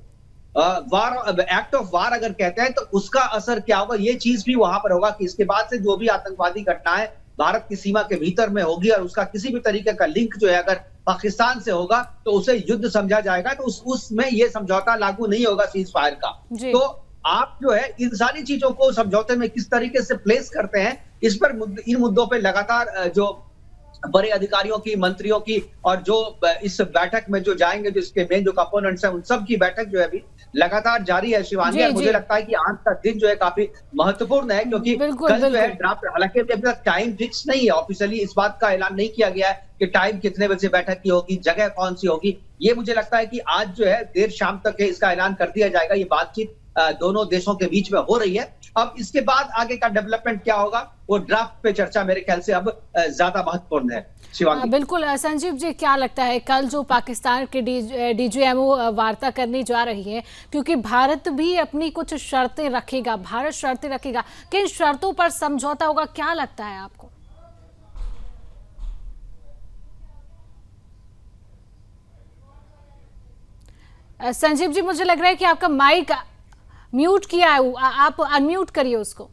वार, एक्ट ऑफ वार अगर कहते हैं तो उसका असर क्या होगा, ये चीज भी वहां पर होगा कि इसके बाद से जो भी आतंकवादी घटनाएं भारत की सीमा के भीतर में होगी और उसका किसी भी तरीके का लिंक जो है अगर पाकिस्तान से होगा तो उसे युद्ध समझा जाएगा, तो उसमें ये समझौता लागू नहीं होगा सीज फायर का। तो आप जो है इन सारी चीजों को समझौते में किस तरीके से प्लेस करते हैं, इस पर इन मुद्दों पर लगातार जो बड़े अधिकारियों की, मंत्रियों की और जो इस बैठक में जो जाएंगे, जो इसके मेन जो कंपोनेंट्स हैं, उन सब की बैठक जो है अभी लगातार जारी है शिवांगी। मुझे लगता है कि आज का दिन जो है काफी महत्वपूर्ण है, क्योंकि कल जो है ड्राफ्ट, हालांकि अभी तक टाइम फिक्स नहीं है, ऑफिशियली इस बात का ऐलान नहीं किया गया है कि टाइम कितने बजे बैठक की होगी, जगह कौन सी होगी। ये मुझे लगता है कि आज जो है देर शाम तक इसका ऐलान कर दिया जाएगा। ये बातचीत दोनों देशों के बीच में हो रही है। अब इसके बाद आगे का डेवलपमेंट क्या होगा वो ड्राफ्ट पे चर्चा मेरे ख्याल से अब ज्यादा महत्वपूर्ण है। शिवांगी, बिल्कुल संजीव जी, क्या लगता है कल जो पाकिस्तान के डीजीएमओ वार्ता करने जा रही है, क्योंकि भारत भी अपनी कुछ शर्तें रखेगा, भारत शर्तें रखेगा, किन शर्तों पर समझौता होगा, क्या लगता है आपको? संजीव जी, मुझे लग रहा है कि आपका माइक म्यूट किया है, आप अनम्यूट करिए उसको।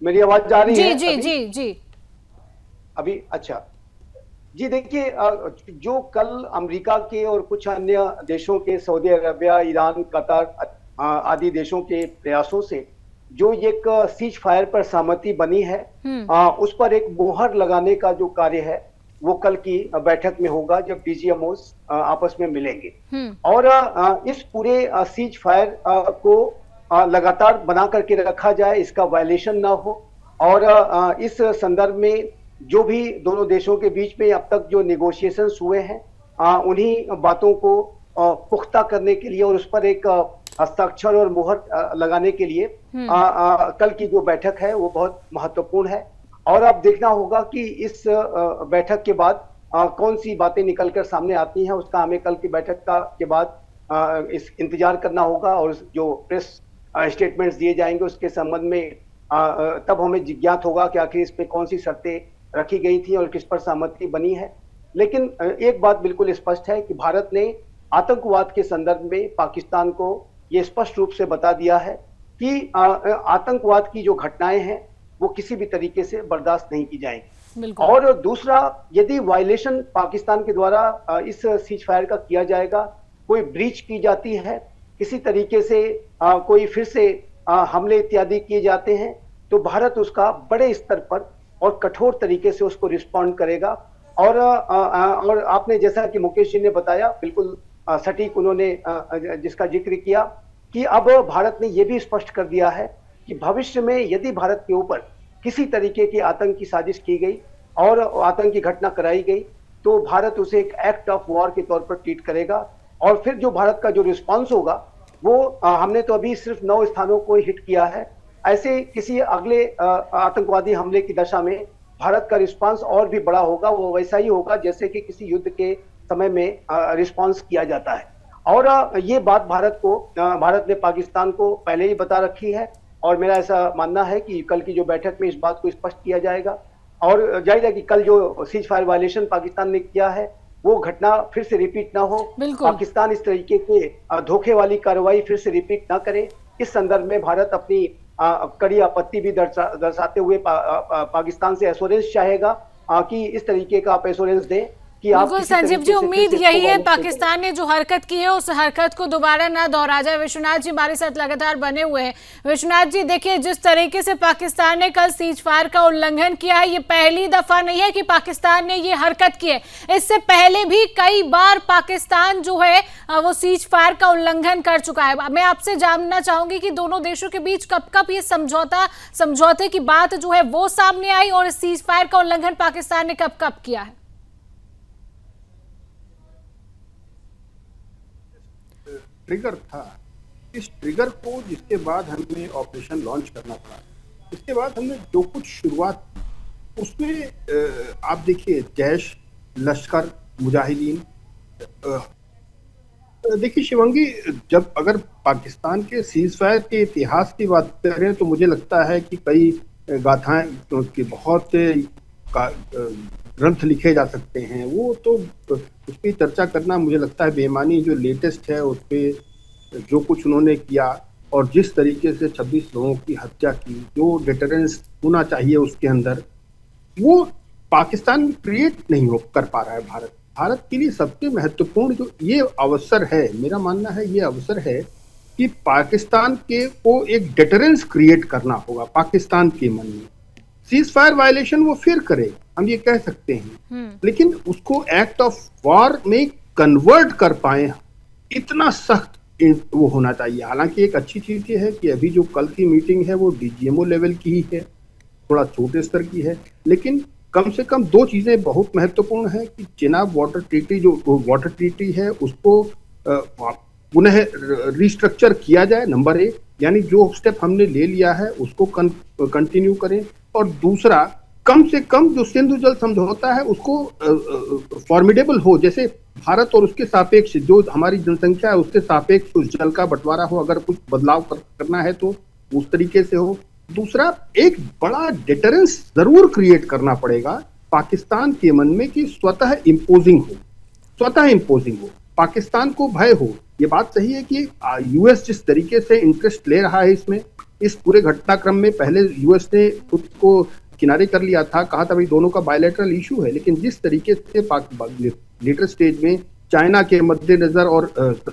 मेरी आवाज जा रही है? जी जी जी अभी अच्छा जी, देखिए जो कल अमेरिका के और कुछ अन्य देशों के, सऊदी अरबिया, ईरान, कतर आदि देशों के प्रयासों से जो एक सीज फायर पर सहमति बनी है, उस पर एक मोहर लगाने का जो कार्य है वो कल की बैठक में होगा, जब डीजीएमओस आपस में मिलेंगे। और इस पूरे सीज फायर को लगातार बना करके रखा जाए, इसका वायलेशन ना हो। और इस संदर्भ में जो भी दोनों देशों के बीच में अब तक जो नेगोशिएशंस हुए हैं, उन्हीं बातों को पुख्ता करने के लिए और उस पर एक हस्ताक्षर और मुहर लगाने के लिए कल की जो बैठक है वो बहुत महत्वपूर्ण है। और अब देखना होगा कि इस बैठक के बाद कौन सी बातें निकलकर सामने आती हैं, उसका हमें कल की बैठक के बाद इस इंतजार करना होगा। और जो प्रेस स्टेटमेंट्स दिए जाएंगे उसके संबंध में तब हमें जिज्ञात होगा कि आखिर इस पे कौन सी शर्तें रखी गई थी और किस पर सहमति बनी है। लेकिन एक बात बिल्कुल स्पष्ट है कि भारत ने आतंकवाद के संदर्भ में पाकिस्तान को ये स्पष्ट रूप से बता दिया है कि आतंकवाद की जो घटनाएं हैं वो किसी भी तरीके से बर्दाश्त नहीं की जाएंगी। और दूसरा, यदि वायलेशन पाकिस्तान के द्वारा इस सीज फायर का किया जाएगा, कोई ब्रीच की जाती है, किसी तरीके से कोई फिर से हमले इत्यादि किए जाते हैं, तो भारत उसका बड़े स्तर पर और कठोर तरीके से उसको रिस्पॉन्ड करेगा। और आपने जैसा कि मुकेश जी ने बताया, बिल्कुल सटीक उन्होंने जिसका जिक्र किया कि अब भारत ने यह भी स्पष्ट कर दिया है कि भविष्य में यदि भारत के ऊपर किसी तरीके की आतंक की साजिश की गई और आतंकी घटना कराई गई तो भारत उसे एक एक्ट ऑफ वॉर के तौर पर ट्रीट करेगा। और फिर जो भारत का जो रिस्पांस होगा वो हमने तो अभी सिर्फ 9 स्थानों को हिट किया है। ऐसे किसी अगले आतंकवादी हमले की दशा में भारत का रिस्पांस और भी बड़ा होगा, वो वैसा ही होगा जैसे कि किसी युद्ध के समय में रिस्पांस किया जाता है। और ये बात भारत ने पाकिस्तान को पहले ही बता रखी है, और मेरा ऐसा मानना है कि कल की जो बैठक में इस बात को स्पष्ट किया जाएगा। और जाहिर है कि कल जो सीज फायर वायलेशन पाकिस्तान ने किया है वो घटना फिर से रिपीट ना हो, पाकिस्तान इस तरीके के धोखे वाली कार्रवाई फिर से रिपीट ना करे। इस संदर्भ में भारत अपनी कड़ी आपत्ति भी दर्शाते हुए पाकिस्तान से एश्योरेंस चाहेगा कि इस तरीके का आप एश्योरेंस दें कि आप बिल्कुल संजीव जी, उम्मीद यही है पाकिस्तान ने जो हरकत की है उस हरकत को दोबारा ना दोहरा जाए। विश्वनाथ जी हमारे साथ लगातार बने हुए हैं। विश्वनाथ जी देखिए, जिस तरीके से पाकिस्तान ने कल सीज फायर का उल्लंघन किया है, ये पहली दफा नहीं है कि पाकिस्तान ने ये हरकत की है। इससे पहले भी कई बार पाकिस्तान जो है वो सीज फायर का उल्लंघन कर चुका है। मैं आपसे जानना चाहूंगी कि दोनों देशों के बीच कब कब ये समझौते की बात जो है वो सामने आई, और सीज फायर का उल्लंघन पाकिस्तान ने कब कब किया है? ट्रिगर था, इस ट्रिगर को जिसके बाद हमें ऑपरेशन लॉन्च करना पड़ा, इसके बाद हमने जो कुछ शुरुआत उसमें आप देखिए जैश, लश्कर, मुजाहिदीन, देखिए शिवंगी, जब अगर पाकिस्तान के सीज फायर के इतिहास की बात करें तो मुझे लगता है कि कई गाथाएं के बहुत से ग्रंथ लिखे जा सकते हैं, वो तो उस पर चर्चा करना मुझे लगता है बेईमानी। जो लेटेस्ट है उस पर जो कुछ उन्होंने किया और जिस तरीके से 26 लोगों की हत्या की, जो डिटरेंस होना चाहिए उसके अंदर, वो पाकिस्तान क्रिएट नहीं हो कर पा रहा है। भारत के लिए सबसे महत्वपूर्ण जो ये अवसर है, मेरा मानना है ये अवसर है कि पाकिस्तान के को एक डिटरेंस क्रिएट करना होगा पाकिस्तान के मन में। सीज फायर वायलेशन वो फिर करे, हम ये कह सकते हैं, लेकिन उसको एक्ट ऑफ वॉर में कन्वर्ट कर पाए, इतना सख्त वो होना चाहिए। हालांकि एक अच्छी चीज ये है कि अभी जो कल की मीटिंग है वो डीजीएमओ लेवल की ही है, थोड़ा छोटे स्तर की है, लेकिन कम से कम दो चीजें बहुत महत्वपूर्ण है कि चिनाब वाटर ट्रीटी, जो वाटर ट्रीटी है उसको पुनः रिस्ट्रक्चर किया जाए, नंबर 1, यानी जो स्टेप हमने ले लिया है उसको कंटिन्यू करें। और दूसरा, कम से कम जो सिंधु जल समझौता है उसको फॉर्मिडेबल हो, जैसे भारत और उसके सापेक्ष जो हमारी जनसंख्या है उसके सापेक्ष उस जल का बंटवारा हो, अगर कुछ बदलाव करना है तो उस तरीके से हो। दूसरा, एक बड़ा डिटरेंस जरूर क्रिएट करना पड़ेगा पाकिस्तान के मन में कि स्वतः इम्पोजिंग हो, पाकिस्तान को भय हो। ये बात सही है कि यूएस जिस तरीके से इंटरेस्ट ले रहा है इसमें, इस पूरे घटनाक्रम में पहले यूएस ने खुद को किनारे कर लिया था, कहा था भाई दोनों का बायलैटरल इशू है, लेकिन जिस तरीके से लेटर स्टेज में चाइना के मद्देनजर और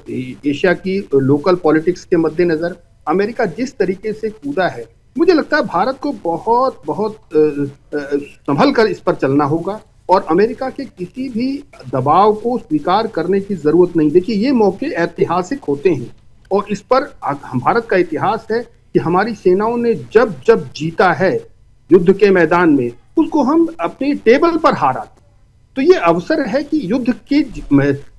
एशिया की लोकल पॉलिटिक्स के मद्देनजर अमेरिका जिस तरीके से कूदा है, मुझे लगता है भारत को बहुत बहुत संभल कर इस पर चलना होगा और अमेरिका के किसी भी दबाव को स्वीकार करने की जरूरत नहीं। देखिए, ये मौके ऐतिहासिक होते हैं और इस पर भारत का इतिहास है कि हमारी सेनाओं ने जब जब जीता है युद्ध के मैदान में, उसको हम अपने टेबल पर हारा। तो ये अवसर है कि युद्ध के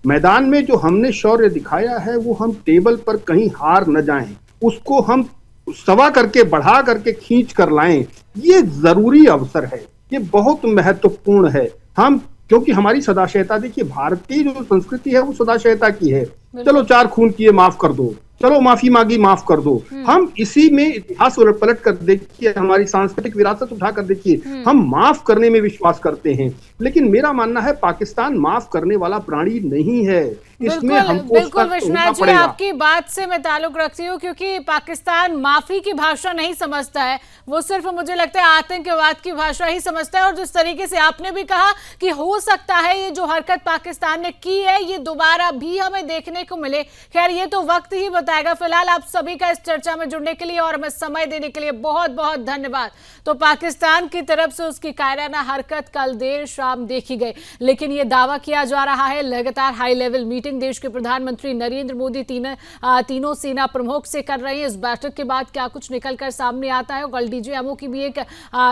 मैदान में जो हमने शौर्य दिखाया है वो हम टेबल पर कहीं हार न जाएं, उसको हम सवा करके बढ़ा करके खींच कर लाएं। ये जरूरी अवसर है, ये बहुत महत्वपूर्ण है। हम, क्योंकि हमारी सदाशयता, देखिए भारतीय जो संस्कृति है वो सदाशयता की है। चलो 4 खून किए माफ कर दो, चलो माफी मांगी माफ कर दो। हम इसी में इतिहास पलट कर देखिए, हमारी सांस्कृतिक विरासत उठा कर देखिए, हम माफ करने में विश्वास करते हैं। लेकिन मेरा मानना है पाकिस्तान माफ करने वाला प्राणी नहीं है। इसमें हमको बिल्कुल विश्वनाथ जी, आपकी बात से मैं ताल्लुक रखती हूँ, क्योंकि पाकिस्तान माफी की भाषा नहीं समझता है, वो सिर्फ मुझे लगता है आतंकवाद की भाषा ही समझता है। और जिस तरीके से आपने भी कहा कि हो सकता है ये जो हरकत पाकिस्तान ने की है ये दोबारा भी हमें देखने को मिले, खैर ये तो वक्त ही बताएगा। फिलहाल आप सभी का इस चर्चा में जुड़ने के लिए और हमें समय देने के लिए बहुत बहुत धन्यवाद। तो पाकिस्तान की तरफ से उसकी कायराना हरकत कल देर शाम देखी गई, लेकिन ये दावा किया जा रहा है लगातार हाई लेवल मीटिंग देश के प्रधानमंत्री नरेंद्र मोदी तीनों सेना प्रमुख से कर रहे हैं। इस बैठक के बाद क्या कुछ निकलकर सामने आता है, कल डीजीएमओ की भी एक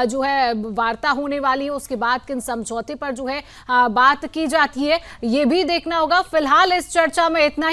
जो है वार्ता होने वाली है, उसके बाद किन समझौते पर जो है बात की जाती है, ये भी देखना होगा। फिलहाल इस चर्चा में इतना ही।